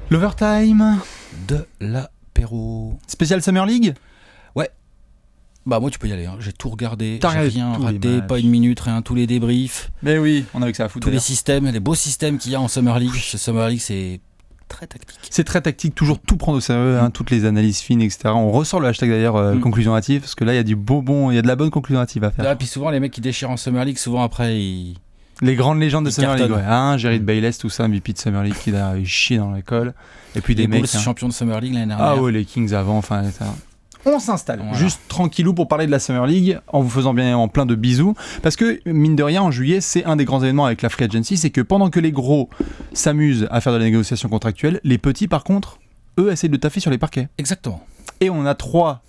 L'overtime de l'apéro. spécial Summer League. Ouais. Bah moi tu peux y aller, hein. J'ai tout regardé, T'as j'ai regardé rien tous les raté, matchs. pas une minute, rien, tous les débriefs, Mais oui, on a vu que ça à foutre. tous les d'ailleurs. systèmes, les beaux systèmes qu'il y a en Summer League. Ce Summer League c'est très tactique. C'est très tactique, toujours tout prendre au sérieux, hein, toutes les analyses fines, etc. On ressort le hashtag d'ailleurs conclusion hâtive, parce que là il y a du il y a de la bonne conclusion hâtive à faire. Là, puis souvent les mecs qui déchirent en Summer League, souvent après ils... Les grandes légendes de Ils Summer League, cartonnent. ouais. Hein, Jared Bayless, tout ça, MVP de Summer League qui a chié dans l'école. Et puis des les mecs. Bulls champions de Summer League l'année dernière. Ah ouais, les Kings avant, enfin. On s'installe, Voilà. juste tranquillou pour parler de la Summer League, en vous faisant bien en plein de bisous, parce que mine de rien, en juillet, c'est un des grands événements avec la Free Agency, c'est que pendant que les gros s'amusent à faire de la négociation contractuelle, les petits, par contre, eux, essaient de taffer sur les parquets. Exactement. Et on a 3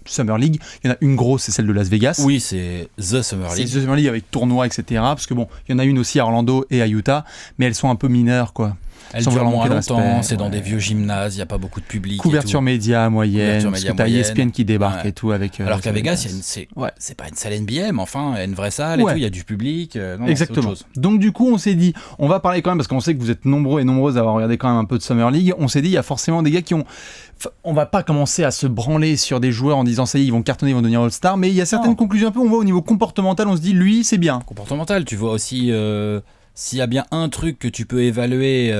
Summer League. Il y en a une grosse, c'est celle de Las Vegas. Oui, c'est The Summer C'est League. The Summer League avec tournoi, etc. Parce que bon, il y en a une aussi à Orlando et à Utah, mais elles sont un peu mineures, quoi. Elle sans dure vraiment moins manquer de longtemps, respect, c'est dans ouais. des vieux gymnases, il n'y a pas beaucoup de public. et Couverture tout. média moyenne, Couverture parce média que t'as moyenne. ESPN qui débarque Ouais. et tout avec. Alors qu'à Las Vegas, Ouais. c'est pas une salle NBA, mais enfin, il y a une vraie salle et Ouais. tout, il y a du public. Non, Exactement. c'est autre chose. Donc du coup, on s'est dit, on va parler quand même, parce qu'on sait que vous êtes nombreux et nombreuses à avoir regardé quand même un peu de Summer League, on s'est dit, il y a forcément des gars qui ont... On va pas commencer à se branler sur des joueurs en disant, ça y est, ils vont cartonner, ils vont devenir All-Star, mais il y a certaines Non. conclusions un peu, on voit au niveau comportemental, on se dit, lui, c'est bien. Comportemental, tu vois aussi, s'il y a bien un truc que tu peux évaluer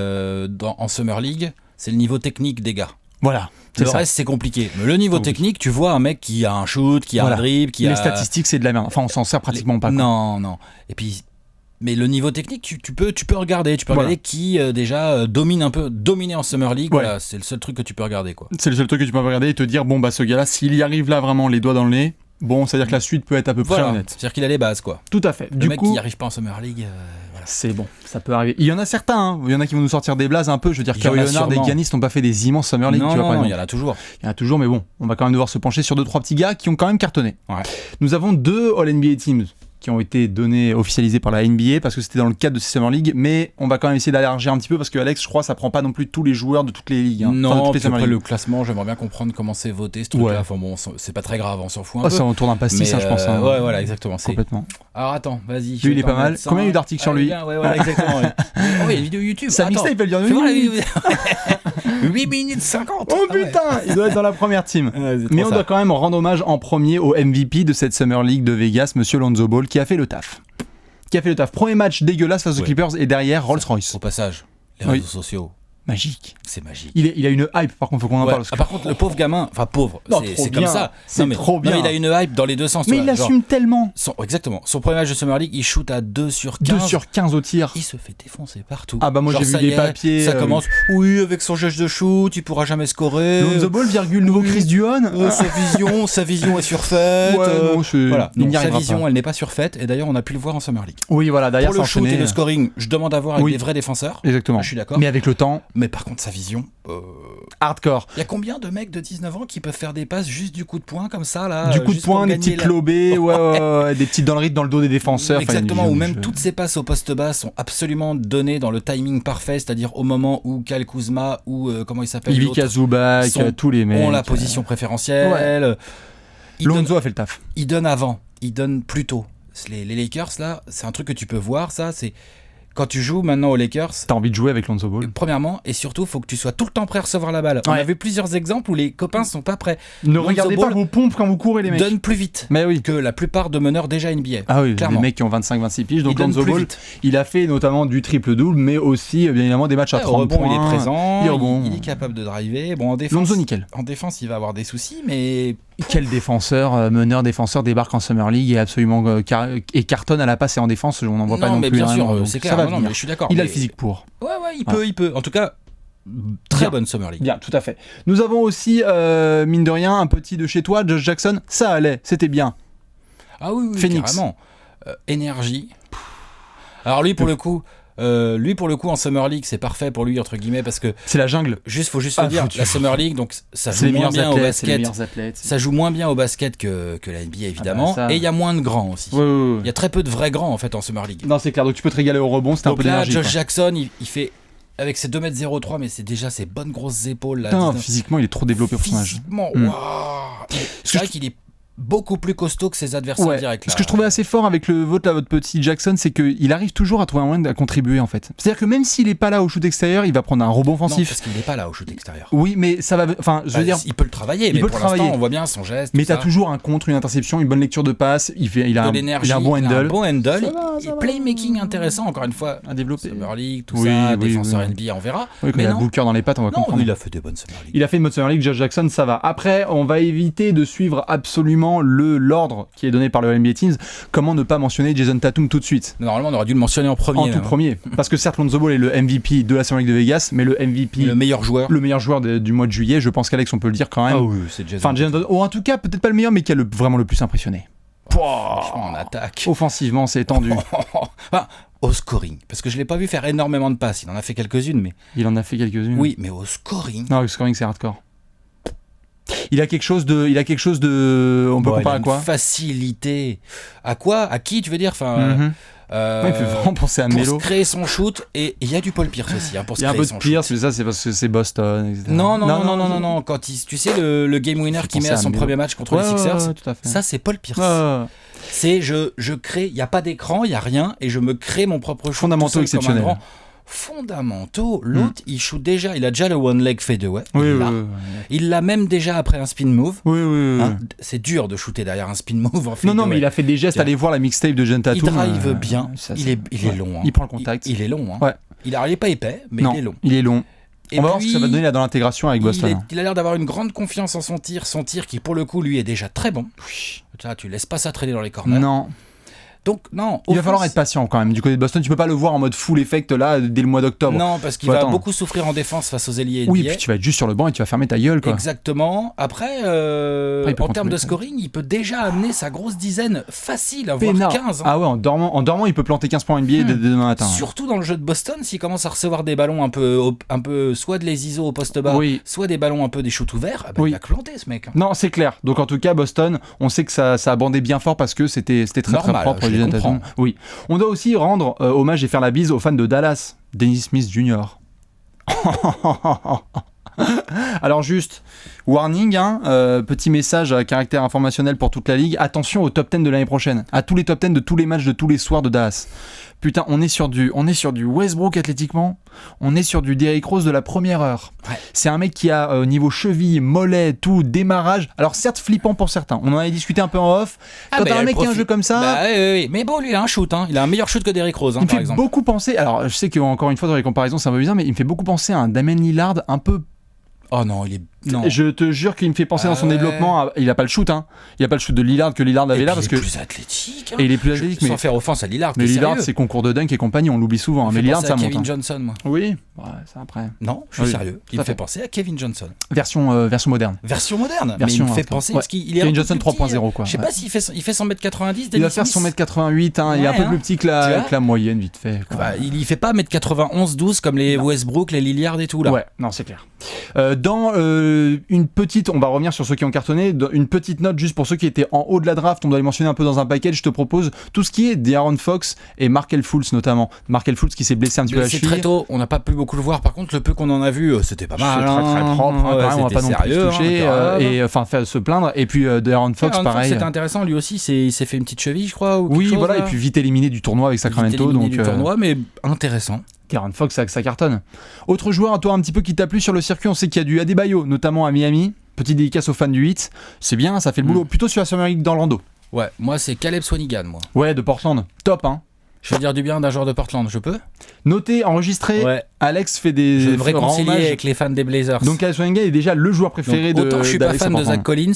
en Summer League, c'est le niveau technique des gars. Voilà. C'est Le ça. reste, c'est compliqué. Mais le niveau technique, tu vois un mec qui a un shoot, qui a Voilà. un dribble, qui Les a... statistiques, c'est de la merde. Enfin, on s'en sert pratiquement pas. quoi. Non, non. Et puis... Mais le niveau technique, tu peux regarder. Tu peux Voilà. regarder qui déjà domine un peu, dominer en Summer League. Ouais. Voilà, c'est le seul truc que tu peux regarder, quoi. C'est le seul truc que tu peux regarder et te dire, bon, bah, ce gars-là, s'il y arrive là vraiment les doigts dans le nez, bon, c'est-à-dire que la suite peut être à peu près Voilà. honnête. C'est-à-dire qu'il a les bases, quoi. Tout à fait. Le Du mec coup, qui n'y arrive pas en Summer League, voilà. c'est bon, ça peut arriver. Il y en a certains, hein. Il y en a qui vont nous sortir des blazes un peu. Je veux dire, Il y en Kawhi a Leonard et sûrement. Giannis n'ont pas fait des immenses Summer League, Non, tu vois, par non, il exemple. y en a toujours. Il y en a toujours, mais bon, on va quand même devoir se pencher sur 2-3 petits gars qui ont quand même cartonné. Ouais. Nous avons 2 All-NBA Teams qui ont été donnés, officialisés par la NBA parce que c'était dans le cadre de ces Summer League, mais on va quand même essayer d'élargir un petit peu parce que Alex, je crois, ça prend pas non plus tous les joueurs de toutes les ligues. Hein. Enfin, de Non, toutes les puis Summer après League. le classement, j'aimerais bien comprendre comment c'est voté ce truc-là. Ouais. Enfin bon, c'est pas très grave, on s'en fout un Oh, peu. ça en tourne un pastis, Mais, hein, je pense. Hein. ouais, voilà, exactement. C'est... Complètement. Alors attends, vas-y. Lui, il est pas mal. Combien il y a eu d'articles sur lui Ouais, voilà, exactement. Ouais. Oh, il y a une vidéo YouTube. Sa Attends, mixtape, elle vient de fais voir la 8 vidéo. 8 minutes 50. Oh Ah ouais. putain, il doit être dans la première team. Ouais, c'est trop Mais on ça. doit quand même rendre hommage en premier au MVP de cette Summer League de Vegas, Monsieur Lonzo Ball, qui a fait le taf. Premier match dégueulasse face aux Ouais. Clippers et derrière Rolls-Royce. Au passage, les Oui. réseaux sociaux, Magique. c'est magique. Il a une hype, par contre, faut qu'on en Ouais. parle. parce que- Ah, par contre, le pauvre gamin, enfin pauvre, Non, c'est trop comme bien. ça. C'est Non, mais- trop bien. Non, mais il a une hype dans les deux sens. Mais tu il vois, genre, l'assume tellement. exactement. Son premier match de Summer League, il shoot à 2 sur 15. 2 sur 15 au tir. Il se fait défoncer partout. Ah bah moi, Genre, j'ai vu ça des y est, papiers, Ça commence. Oui, avec son geste de shoot, il pourra jamais scorer. Lonzo Ball, virgule, nouveau Chris Duhon. Sa vision est surfaite. Ouais, non, voilà. il Non, n'y sa arrivera vision, pas. elle n'est pas surfaite. Et d'ailleurs, on a pu le voir en Summer League. Oui, voilà, derrière, Pour le ça shoot et enchaînait. le scoring, je demande à voir avec Oui. des vrais défenseurs. Exactement. Je suis d'accord. Mais avec le temps, Mais par contre, sa vision. hardcore. Il y a combien de mecs de 19 ans qui peuvent faire des passes juste du coup de poing comme ça là Du coup de juste pour poing, des gagner petits lobés, ouais, des petites dans le rythme dans le dos des défenseurs. Enfin, il y a du Exactement, jeu, ou du même jeu. toutes ces passes au poste bas sont absolument données dans le timing parfait, c'est-à-dire au moment où Kyle Kuzma ou comment il s'appelle Ivica l'autre, Zubac, sont- tous les mecs. ont la position préférentielle. Ils Lonzo donnent- a fait le taf. ils donnent avant, ils donnent plus tôt. Les Lakers là, c'est un truc que tu peux voir, ça, c'est quand tu joues maintenant aux Lakers. T'as envie de jouer avec Lonzo Ball. Premièrement, et surtout, faut que tu sois tout le temps prêt à recevoir la balle. On Ouais. a vu plusieurs exemples où les copains sont pas prêts. Ne Lonzo regardez pas Ball vos pompes quand vous courez, les mecs. Donne plus vite Mais oui. que la plupart de meneurs déjà NBA. Ah oui, Clairement. les mecs qui ont 25-26 piges. Donc Ils donnent Lonzo plus Ball, vite. il a fait notamment du triple-double, mais aussi, bien évidemment, des matchs à Ouais, au 30 rebond, points. il est présent, il rebond. il est capable de driver. Bon, en défense, Lonzo, nickel. en défense, il va avoir des soucis, mais Quel défenseur, meneur, défenseur débarque en Summer League et absolument et cartonne à la passe et en défense. On n'en voit pas non mais plus. bien vraiment, sûr, donc c'est ça clair. va Non, venir. mais je suis d'accord. Il a mais- le physique pour. Ouais, il peut. En tout cas, très Bien. bonne Summer League. Bien, tout à fait. Nous avons aussi, mine de rien, un petit de chez toi, Josh Jackson. Ça allait, c'était bien. Ah oui, Phoenix. carrément. Énergie. Alors lui, pour le coup, en Summer League, c'est parfait pour lui entre guillemets parce que C'est la jungle. faut juste Ah, le dire, faut- la Summer League, donc ça C'est joue les moins meilleurs bien au athlètes. C'est les basket. meilleurs athlètes. Ça joue moins bien au basket que la NBA évidemment, Ah bah ça. et il y a moins de grands aussi. Ouais, ouais, ouais. Il y a très peu de vrais grands en fait en Summer League. Non, c'est clair. Donc tu peux te régaler au rebond. C'était un Donc peu là, d'énergie. Josh quoi. Jackson, il fait avec ses 2m03, mais c'est déjà ses bonnes grosses épaules là. Putain, 19. physiquement, il est trop développé pour son âge. Physiquement, Mm. waouh. C'est vrai qu'il est beaucoup plus costaud que ses adversaires Ouais. directs. Ce que je trouvais assez fort avec le vote à votre petit Jackson, c'est qu'il arrive toujours à trouver un moyen de contribuer en fait. C'est-à-dire que même s'il est pas là au shoot extérieur, il va prendre un rebond Non, offensif. parce qu'il n'est pas là au shoot extérieur. Oui, mais ça va. Enfin, je veux dire. Il peut le travailler, il mais peut pour le travailler. l'instant, on voit bien son geste. Mais tout ça. t'as toujours un contre, une interception, une bonne lecture de passe. Il a de un l'énergie, bon il a un handle. bon handle, Ça va. playmaking intéressant encore une fois. À développer. Summer League, tout Oui, ça, oui, défenseur oui. NBA, on verra. Oui, quand mais il a non, Booker dans les pattes, on va non, comprendre. il a fait des bonnes Summer League. Il a fait une mode Summer League, Josh Jackson, ça va. Après, on va éviter de suivre absolument l'ordre qui est donné par le NBA Teams. Comment ne pas mentionner Jason Tatum tout de suite Normalement, on aurait dû le mentionner en premier. en tout hein. premier. Parce que certes, Lonzo Ball est le MVP de la Summer League de Vegas, mais le MVP, Le meilleur joueur. le meilleur joueur du mois de juillet, je pense qu'Alex, on peut le dire quand même. Ah oui, c'est Jason. Enfin, Jason Tatum, ou en tout cas, peut-être pas le meilleur, mais qui a vraiment le plus impressionné. Franchement, en attaque. Offensivement, c'est tendu. Enfin, au scoring. Parce que je l'ai pas vu faire énormément de passes. Il en a fait quelques-unes, mais. Il en a fait quelques-unes. Oui, mais au scoring. Non, le scoring, c'est hardcore. Il a quelque chose de. On peut Bon, il comparer a à une quoi facilité. À quoi? À qui tu veux dire? Enfin. Mhm. Ouais, il fait vraiment penser à pour Melo. se créer son shoot, et il y a du Paul Pierce aussi, hein, pour se Il y a un créer peu de son Pierce, shoot. mais ça, c'est parce que c'est Boston, etc. Non. Quand tu sais, le game winner Fait qu'il met penser à son à Melo. premier match contre les Ouais, Sixers, ouais, tout à fait. ça, c'est Paul Pierce. Ouais. C'est je crée, il n'y a pas d'écran, il n'y a rien, et je me crée mon propre shoot. Fondamentaux tout seul comme un exceptionnels. grand. Fondamentaux. L'autre, il shoot déjà, il a déjà le one leg fadeaway. Oui, il oui, l'a. oui. Il l'a même déjà après un spin move. Oui, oui, oui. Hein, c'est dur de shooter derrière un spin move en Non, fadeaway. mais il a fait des gestes. Tiens. Allez voir la mixtape de Jason Tatum. Il drive bien. Ça, il c'est- est ouais. long. Hein. Il prend le contact. Il est long. Hein. Ouais. Il est pas épais, mais Non, il est long. il est long. Et On va voir ce que ça va puis, donner là dans l'intégration avec Boston. Il a l'air d'avoir une grande confiance en son tir qui pour le coup lui est déjà très bon. Ça, tu laisses pas ça traîner dans les corners. Non. Donc non. Il va falloir être patient quand même. Du côté de Boston, tu peux pas le voir en mode full effect là dès le mois d'octobre. Non, parce qu'il Faut va attendre. beaucoup souffrir en défense face aux ailiers NBA. Oui, puis tu vas être juste sur le banc et tu vas fermer ta gueule quoi. Exactement. Après, Après, il peut en termes de contrôler. scoring, il peut déjà amener sa grosse dizaine facile, voire Peinard. 15. Hein. Ah ouais, en dormant, il peut planter 15 points NBA dès demain matin. Surtout dans le jeu de Boston, s'il commence à recevoir des ballons un peu soit de les ISO au poste bas, Oui. soit des ballons un peu des shoots ouverts, Oui. il va planter ce mec. Hein. Non, c'est clair. Donc en tout cas, Boston, on sait que ça a bandé bien fort parce que c'était très Normal, très propre. je les Jason comprends. Tatum. Oui. On doit aussi rendre hommage et faire la bise aux fans de Dallas, Dennis Smith Jr. Alors juste, warning, hein, petit message à caractère informationnel pour toute la ligue. Attention au top 10 de l'année prochaine, à tous les top 10 de tous les matchs de tous les soirs de Dallas. Putain, on est sur du Westbrook athlétiquement, on est sur du Derrick Rose de la première heure. Ouais. C'est un mec qui a niveau cheville, mollet, tout, démarrage. Alors certes flippant pour certains, on en avait discuté un peu en off. Quand t'as un mec qui a un jeu comme ça... Bah, oui. Mais bon, lui il a un shoot, hein. Il a un meilleur shoot que Derrick Rose, hein, Il me par fait exemple. beaucoup penser, alors je sais qu'encore une fois dans les comparaisons c'est un peu bizarre, mais il me fait beaucoup penser à un Damian Lillard un peu. Oh non, il est. Non. Je te jure qu'il me fait penser Ah dans son ouais. développement. Il a pas le shoot, hein. Il a pas le shoot de Lillard que Lillard avait Et là puis, parce que. il est plus athlétique. Hein. Et il est plus athlétique, mais. Sans faire offense à Lillard. Mais t'es Lillard, sérieux c'est concours de dunk et compagnie, on l'oublie souvent. hein. Il Mais me fait Lillard, penser ça à monte. Kevin hein. Johnson, moi. Oui, ouais, c'est après. Non, je suis Oui, sérieux. tout Il à me fait fait. penser à Kevin Johnson. Version moderne. Version moderne. Version mais il me fait hardcore. penser. Ouais. Parce qu'il est Kevin un peu Johnson plus petit. 3.0, quoi. Je sais Ouais. pas s'il fait 1m90. Il va faire son 1m88, hein. Il est un Ouais, peu hein. plus petit que Tu vois la moyenne, vite fait. quoi. Bah, il fait pas 1m91-12 comme les Westbrook, les Lillard et tout là. Ouais, non, c'est clair. Dans une petite, on va revenir sur ceux qui ont cartonné, une petite note juste pour ceux qui étaient en haut de la draft, on doit les mentionner un peu dans un package, je te propose tout ce qui est d'Aaron Fox et Markel Fultz notamment. Markel Fultz qui s'est blessé un petit peu à la C'est cheville. très tôt, on n'a pas pu beaucoup le voir. Par contre, le peu qu'on en a vu, c'était pas mal. C'est très propre, hein, Ouais, quand même, on va c'était pas non plus sérieux, se toucher hein, et enfin faire se plaindre. Et puis d'Aaron Fox, Aaron pareil. C'était intéressant, lui aussi, il s'est fait une petite cheville, je crois. Ou quelque Oui, chose, voilà, là. et puis vite éliminé du tournoi avec Sacramento. Vite éliminé Donc du tournoi, mais intéressant. Aaron Fox, ça cartonne. Autre joueur, toi, un petit peu qui t'a plu sur le circuit, on sait qu'il y a du Adebayo, notamment à Miami. Petite dédicace aux fans du 8. C'est bien, ça fait le boulot. Plutôt sur la Summer League d'Orlando. Ouais, moi c'est Caleb Swanigan, moi. Ouais, de Portland. Top, hein. Je veux dire du bien d'un joueur de Portland, je peux? Noté, enregistré, Ouais. Alex fait des. Je vais me rend réconcilier hommage. avec les fans des Blazers. Donc Caleb Swanigan est déjà le joueur préféré Donc, de. autant je suis pas d'Alex fan de Portland. Zach Collins,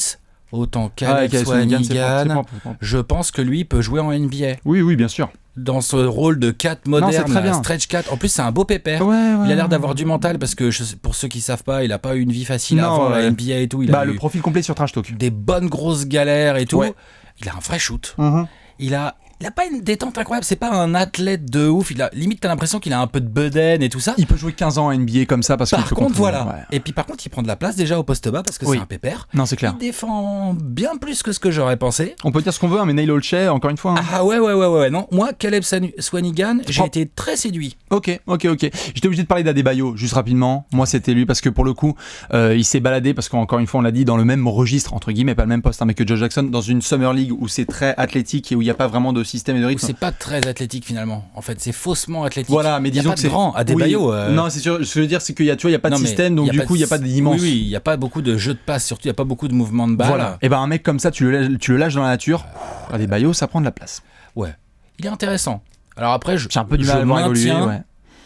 autant Ah, Caleb Caleb Swanigan, c'est Swanigan, propre, c'est propre. je pense que lui peut jouer en NBA. Oui, bien sûr. Dans ce rôle de 4 moderne, c'est très bien. stretch 4. En plus, c'est un beau pépère. Ouais, Il a l'air d'avoir du mental parce que pour ceux qui savent pas, il a pas eu une vie facile Non, avant la ouais. NBA et tout. Il Bah, a le eu profil complet sur Trash Talk. des bonnes grosses galères et tout. Ouais. Il a un vrai shoot. Mhm. Il a il a pas une détente incroyable. C'est pas un athlète de ouf. Limite, t'as l'impression qu'il a un peu de bedaine et tout ça. Il peut jouer 15 ans en NBA comme ça parce qu'il Par peut contre, contrôler, voilà. ouais. Et puis par contre, il prend de la place déjà au poste bas parce que Oui. c'est un pépère. Non, c'est clair. Il défend bien plus que ce que j'aurais pensé. On peut dire ce qu'on veut, hein, mais Neil Olshey, encore une fois. Hein. Ah ouais. Non, moi, Caleb Swanigan, j'ai Oh. été très séduit. Ok. J'étais obligé de parler d'Adebayo, juste rapidement. Moi, c'était lui parce que pour le coup, il s'est baladé, parce qu'encore une fois, on l'a dit, dans le même registre, entre guillemets, pas le même poste, hein, mais que Josh Jackson, dans une Summer League où c'est très athlétique et où il n'y a pas vraiment de système et de rythme. C'est pas très athlétique finalement. En fait, c'est faussement athlétique. Voilà, mais il y a disons pas que de c'est grand. Adebayo. Oui. Non, c'est sûr. Ce que je veux dire, c'est qu'il y a, tu vois, il y a pas de non, mais système, donc y a du pas coup, il y a pas d'immense. Oui, il y a pas beaucoup de jeux de passe, surtout il y a pas beaucoup de mouvements de balle. Voilà. Et ben un mec comme ça, tu le lâches dans la nature. Adebayo, ça prend de la place. Ouais. Il est intéressant. Alors après, J'ai un peu du mal à le voir évoluer. Ouais.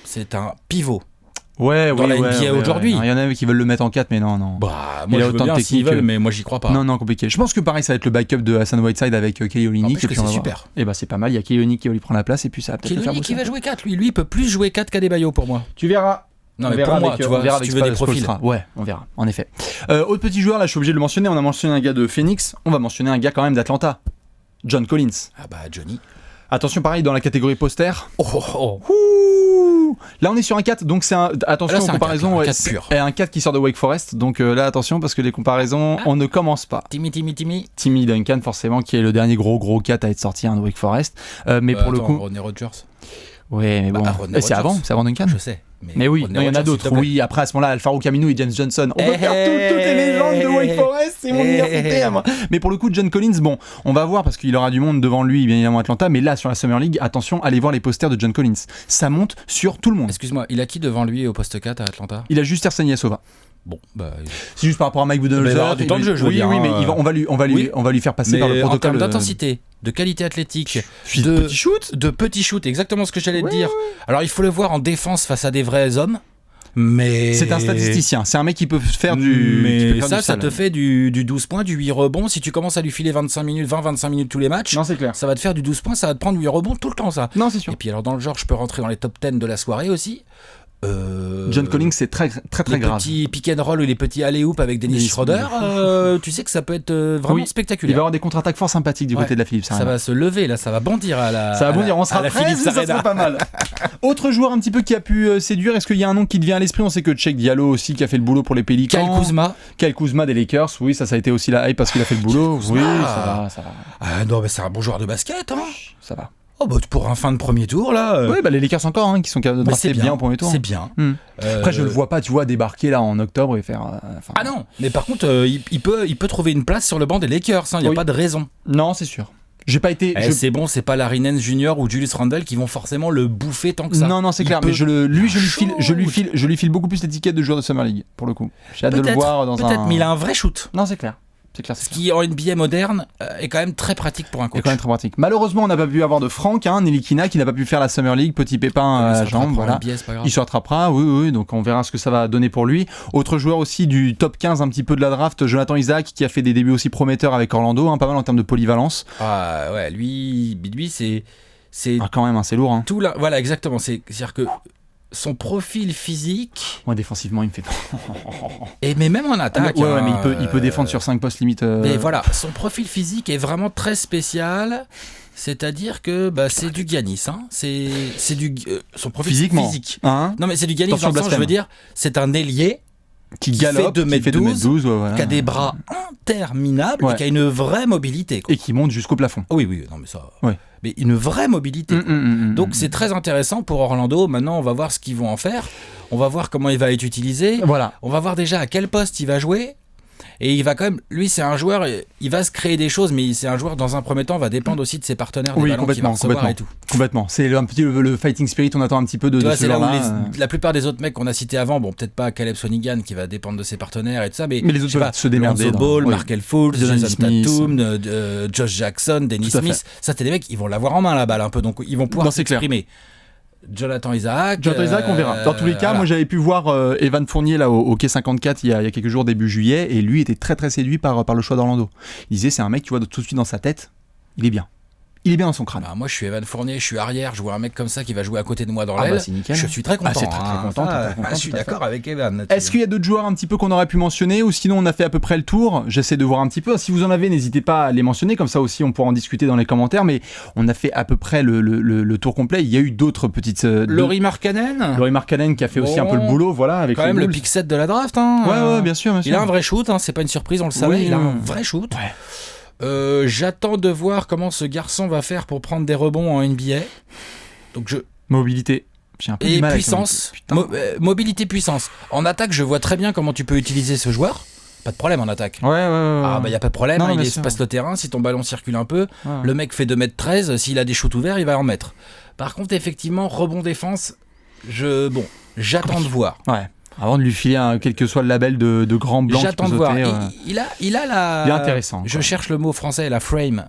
C'est un pivot. Ouais, Dans la NBA aujourd'hui. Il y en a qui veulent le mettre en 4, mais non. Bah, Il moi a je veux autant de bien s'ils technique, veulent, mais moi j'y crois pas. Non, compliqué. Je pense que pareil, ça va être le backup de Hassan Whiteside avec Kelly Olynyk. N'empêche Et que puis on c'est va voir. super. Et bah c'est pas mal. Il y a Kelly Olynyk qui va lui prendre la place et puis ça va peut-être le faire Kelly bosser. qui va jouer 4, lui il peut plus jouer 4 qu'Adebayo pour moi. Tu verras. Non, On mais verra pour moi, avec, tu vois, on verra si avec tu veux des Spoelstra. profils. Ouais, on verra, en effet. Autre petit joueur, là, je suis obligé de le mentionner. On a mentionné un gars de Phoenix. On va mentionner un gars quand même d'Atlanta. John Collins. Ah bah, Johnny. Attention, pareil, dans la catégorie poster. Oh. Ouh. Là, on est sur un 4, donc c'est un. Attention Là, c'est aux un comparaisons. 4, un ouais, 4 pur. Et un 4 qui sort de Wake Forest. Donc là, attention, parce que les comparaisons, on ne commence pas. Timmy. Timmy Duncan, forcément, qui est le dernier gros 4 à être sorti de Wake Forest. Mais pour le coup. Rodney Rogers. Ouais, mais bon. Rodney C'est Rogers. avant Duncan. Je sais. Mais oui, Rodney non, il y en a Rogers, d'autres. s'il te plaît. Oui, après à ce moment-là, Alfaro Camino et James Johnson. On peut faire toutes les légendes de Wake Forest, c'est mon université à moi. Mais pour le coup, John Collins, bon, on va voir parce qu'il aura du monde devant lui, bien évidemment Atlanta. Mais là, sur la Summer League, attention, allez voir les posters de John Collins. Ça monte sur tout le monde. Excuse-moi, il a qui devant lui au poste 4 à Atlanta? Il a juste Ersan Ilyasova. Bon, bah. C'est juste par rapport à Mike Mais il va Budenholzer. avoir du temps de jeu, je veux oui, dire, oui, hein. mais on va lui faire passer Mais par le en protocole. termes d'intensité, de qualité athlétique, de petit shoot. de petits shoots, exactement ce que j'allais te dire. Alors il faut le voir en défense face à des vrais hommes, mais C'est un statisticien, c'est un mec qui peut faire du. Mais qui peut faire ça du sale. te fait du 12 points, du 8 rebonds. Si tu commences à lui filer 20-25 minutes tous les matchs, Non, c'est clair. ça va te faire du 12 points, ça va te prendre 8 rebonds tout le temps, ça. Non, c'est sûr. Et puis alors dans le genre, je peux rentrer dans les top 10 de la soirée aussi. John Collins, c'est très les grave. petits pick and roll ou les petits alley-oop avec Dennis Dennis Schroeder, tu sais que ça peut être vraiment Oui. Il va y spectaculaire. avoir des contre-attaques fort sympathiques du Ouais. côté de la Philips Ça Arena. va se lever là, ça va bondir à la. Ça va bondir, on sera à la prêts, Philips ça Arena. sera pas mal. Autre joueur un petit peu qui a pu séduire, est-ce qu'il y a un nom qui te vient à l'esprit? On sait que Cheikh Diallo aussi qui a fait le boulot pour les Pelicans. Kyle Kuzma des Lakers, oui, ça a été aussi la hype parce qu'il a fait le boulot. Kuzma. Oui, ça va. Ah non, mais c'est un bon joueur de basket, hein. Ça va. Oh bah pour un fin de premier tour là. Oui, bah les Lakers encore, hein, qui sont capables de mais drafter bien au premier tour. C'est bien. Après, je le vois pas, tu vois, débarquer là en octobre et faire. Ah non, mais par contre, il peut trouver une place sur le banc des Lakers. Il n'y a Oui. pas de raison. Non, c'est sûr. J'ai pas été. C'est bon, c'est pas Larry Nance Jr. ou Julius Randle qui vont forcément le bouffer tant que ça. Non, c'est clair. Mais je lui file beaucoup plus l'étiquette de joueur de Summer League pour le coup. J'ai hâte de le voir dans un. Peut-être, mais il a un vrai shoot. Non, c'est clair. Ce qui en NBA moderne est quand même très pratique pour un coach. C'est quand même très pratique. Malheureusement, on n'a pas pu avoir de Franck, Nelikina, qui n'a pas pu faire la Summer League, petit pépin à la jambe. Voilà. Il se rattrapera, oui, donc on verra ce que ça va donner pour lui. Autre joueur aussi du top 15 un petit peu de la draft, Jonathan Isaac, qui a fait des débuts aussi prometteurs avec Orlando, pas mal en termes de polyvalence. Ah ouais, lui c'est quand même, c'est lourd. Tout là, voilà, exactement. C'est-à-dire que son profil physique. Moi, défensivement, il me fait. Mais même en attaque. Ouais, mais il peut défendre sur 5 postes limite. Mais voilà, son profil physique est vraiment très spécial. C'est-à-dire que c'est du Giannis. C'est du son profil physique. Hein, non, mais c'est du Giannis dans le sens, je veux dire, c'est un ailier qui galope, fait 2m12, voilà. Qui a des bras interminables et qui a une vraie mobilité. Et qui monte jusqu'au plafond. Oui, non mais ça. Ouais. Mais une vraie mobilité. Donc c'est très intéressant pour Orlando. Maintenant, on va voir ce qu'ils vont en faire. On va voir comment il va être utilisé. Voilà. On va voir déjà à quel poste il va jouer. Et il va quand même, lui c'est un joueur, il va se créer des choses, mais c'est un joueur dans un premier temps va dépendre aussi de ses partenaires, des ballons qu'il va recevoir et tout. Complètement. C'est un petit le fighting spirit, on attend un petit peu de ce c'est là où genre-là. la plupart des autres mecs qu'on a cités avant, bon peut-être pas Caleb Swanigan qui va dépendre de ses partenaires et tout ça, mais les autres peuvent se démerder. Lonzo Ball, Markelle Fultz, Jason Tatum, Josh Jackson, Dennis Smith, ça c'est des mecs, ils vont l'avoir en main la balle un peu, donc ils vont pouvoir s'exprimer. Jonathan Isaac, on verra. Dans tous les cas, moi j'avais pu voir Evan Fournier là au Quai 54 il y a quelques jours, début juillet, et lui était très très séduit par le choix d'Orlando. Il disait c'est un mec, tu vois, tout de suite dans sa tête, il est bien. il est bien dans son crâne. Moi, je suis Evan Fournier, je suis arrière, je vois un mec comme ça qui va jouer à côté de moi dans l'aile. C'est nickel. Je suis très content. C'est très content. Je suis d'accord avec Evan. Est-ce qu'il y a d'autres joueurs un petit peu qu'on aurait pu mentionner, ou sinon on a fait à peu près le tour? J'essaie de voir un petit peu. Si vous en avez, n'hésitez pas à les mentionner, comme ça aussi on pourra en discuter dans les commentaires. Mais on a fait à peu près le tour complet. Il y a eu d'autres petites. Lauri Markkanen qui a fait aussi un peu le boulot, voilà, avec quand même le pick 7 de la draft. Ouais, bien sûr. Il a un vrai shoot, c'est pas une surprise, on le savait. Il a un vrai shoot. Ouais. J'attends de voir comment ce garçon va faire pour prendre des rebonds en NBA. Donc mobilité. J'ai un peu du mal puissance. Mobilité, puissance. En attaque, je vois très bien comment tu peux utiliser ce joueur. Pas de problème en attaque. Ouais. Y a pas de problème. Il espace le terrain. Si ton ballon circule un peu, le mec fait 2m13. S'il a des shoots ouverts, il va en mettre. Par contre, effectivement, rebond défense, j'attends de voir. Ouais. Avant de lui filer quel que soit le label de grand blanc. J'attends de voir. Il a la. Il est intéressant. Je cherche le mot français, la frame.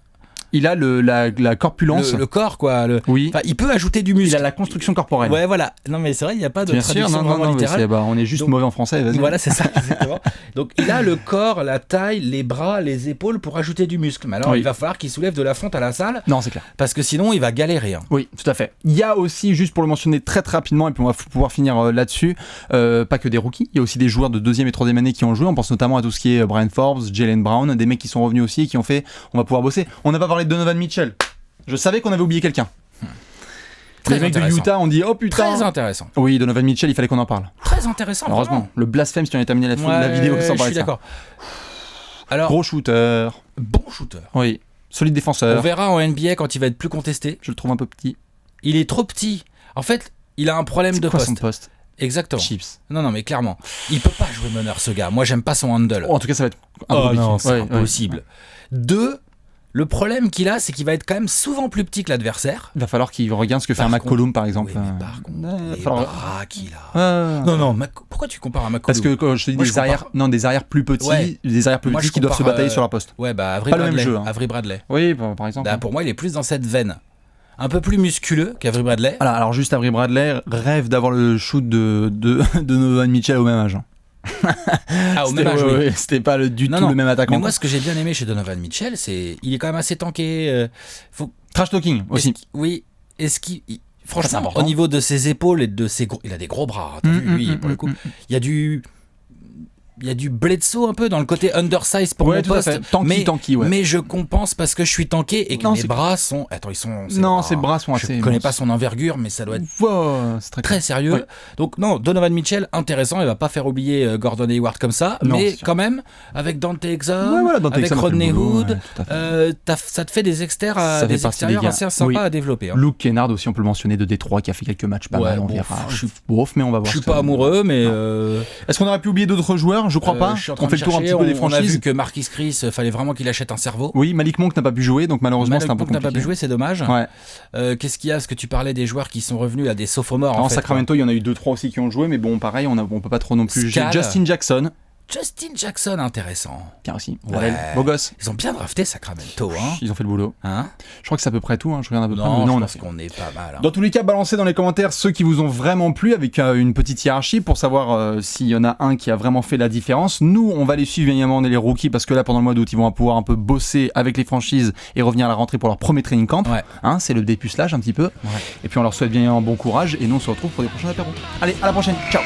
Il a la corpulence. Le corps, quoi. Oui. Il peut ajouter du muscle. Il a la construction corporelle. Ouais, voilà. Non, mais c'est vrai, il n'y a pas de traduction vraiment littérale. On est juste mauvais en français. Vas-y. Voilà, c'est ça, exactement. Donc, il a le corps, la taille, les bras, les épaules pour ajouter du muscle. Mais alors, il va falloir qu'il soulève de la fonte à la salle. Non, c'est clair. Parce que sinon, il va galérer. Oui, tout à fait. Il y a aussi, juste pour le mentionner très rapidement, et puis on va pouvoir finir là-dessus, pas que des rookies. Il y a aussi des joueurs de 2e et 3e année qui ont joué. On pense notamment à tout ce qui est Brian Forbes, Jaylen Brown, des mecs qui sont revenus aussi et qui ont fait, on va pouvoir bosser. On n'a pas parlé de Donovan Mitchell. Je savais qu'on avait oublié quelqu'un. Les mecs de Utah ont dit, oh putain. Très intéressant. Oui, Donovan Mitchell, il fallait qu'on en parle. Très intéressant. Heureusement. Vraiment. Le blasphème si on avait terminé la vidéo sans parler de ça. Je suis d'accord. Alors, gros shooter. Bon shooter. Oui. Solide défenseur. On verra en NBA quand il va être plus contesté. Je le trouve un peu petit. Il est trop petit. En fait, il a un problème de poste. Son poste. Exactement. Chips. Non, mais clairement. Il peut pas jouer meneur, ce gars. Moi, j'aime pas son handle. En tout cas, ça va être impossible. 2. Le problème qu'il a, c'est qu'il va être quand même souvent plus petit que l'adversaire. Il va falloir qu'il regarde ce que fait un McCollum, par exemple. Oui, mais par contre, les bras qu'il a. Non, pourquoi tu compares à McCollum? Parce que quand je te dis des arrières plus petits, des arrières plus petits qui doivent se batailler sur leur poste. Ouais, Avery Pas Bradley. le même jeu. Avery Bradley. Oui, par exemple. Pour moi, il est plus dans cette veine. Un peu plus musculeux qu'Avery Bradley. Voilà, alors juste Avery Bradley rêve d'avoir le shoot de Donovan Mitchell au même âge. Au même âge, oui. C'était pas du tout le même attaquant. Mais moi, ce que j'ai bien aimé chez Donovan Mitchell, c'est il est quand même assez tanké. Trash talking aussi. Franchement, au niveau de ses épaules et de ses il a des gros bras. T'as vu, lui, pour le coup. Il y a du Bledsoe un peu dans le côté undersize pour mon poste. Tanky, ouais. Mais je compense parce que je suis tanké et que mes bras sont. Attends, ils sont. Ses bras sont assez. Je connais pas son envergure, mais ça doit être très sérieux. Ouais. Donc, non, Donovan Mitchell, intéressant. Il va pas faire oublier Gordon Hayward comme ça. Mais quand même, avec Dante Exum, avec Rodney Hood, ça te fait des extérieurs assez sympas à développer. Luke Kennard aussi, on peut le mentionner, de Détroit, qui a fait quelques matchs pas mal. On verra. Mais on va voir. Je suis pas amoureux, mais. Est-ce qu'on aurait pu oublier d'autres joueurs? Je crois pas. On fait le tour un petit peu des franchises. On a vu que Marquis Chris, fallait vraiment qu'il achète un cerveau. Oui, Malik Monk n'a pas pu jouer, donc malheureusement c'est un peu compliqué. Malik Monk n'a pas pu jouer, c'est dommage. Ouais. Qu'est-ce qu'il y a? Parce que tu parlais des joueurs qui sont revenus à des sophomores. En Sacramento, il y en a eu 2-3 aussi qui ont joué, mais bon, pareil, on peut pas trop non plus. Justin Jackson, intéressant. Bien aussi. Ouais. Beau gosse. Ils ont bien drafté Sacramento. Ils ont fait le boulot. Je crois que c'est à peu près tout. Je regarde à peu près. Non, je pense qu'on est pas mal. Dans tous les cas, balancez dans les commentaires ceux qui vous ont vraiment plu, avec une petite hiérarchie pour savoir s'il y en a un qui a vraiment fait la différence. Nous, on va les suivre évidemment, on est les rookies, parce que là, pendant le mois d'août, ils vont pouvoir un peu bosser avec les franchises et revenir à la rentrée pour leur premier training camp. C'est le dépucelage un petit peu. Et puis on leur souhaite bien un bon courage et nous on se retrouve pour des prochains apéros. Allez, à la prochaine. Ciao.